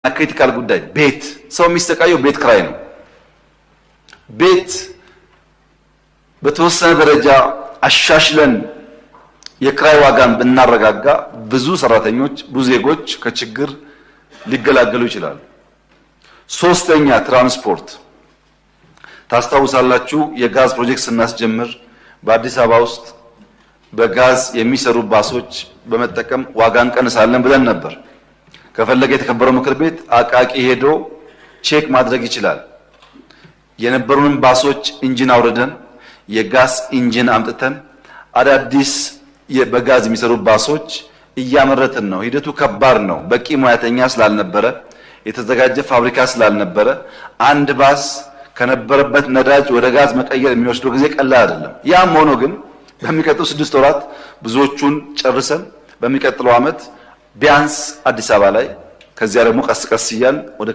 ክሪቲካል ጉዳይ ቤት ሰው የሚስተካየው ቤት ክራይ ነው። ቤት በተወሰነ ደረጃ አሻሽለን የክራይ ዋጋን ብናረጋጋ ብዙ ሰራተኞች ብዙ ዜጎች ከችግር ሊገላገሉ ይችላሉ። ሶስተኛ ትራንስፖርት ታስታውሳላችሁ የጋዝ ፕሮጀክት ስናስጀምር በአዲስ አበባ ውስጥ በጋዝ የሚሰሩ ባሶች በመጠቀም ዋጋን ቀንሳለን ብለን ነበር። ከፈለገ የተከበረው ምክር ቤት አቃቂ ሄዶ ቼክ ማድረግ ይችላል። የነበሩን ባሶች ኢንጂን አውርደን የጋዝ ኢንጂን አምጥተን አዳዲስ በጋዝ የሚሰሩ ባሶች እያመረትን ነው። ሂደቱ ከባድ ነው። በቂ ሙያተኛ ስላልነበረ የተዘጋጀ ፋብሪካ ስላልነበረ አንድ ባስ ከነበረበት ነዳጅ ወደ ጋዝ መቀየር የሚወስደው ጊዜ ቀላል አይደለም። ያም ሆኖ ግን በሚቀጥሉ 6 ወራት ብዙዎቹን ጨርሰን በሚቀጥለው ዓመት ቢያንስ አዲስ አበባ ላይ ከዚያ ደግሞ ቀስ ቀስ ይያል ወደ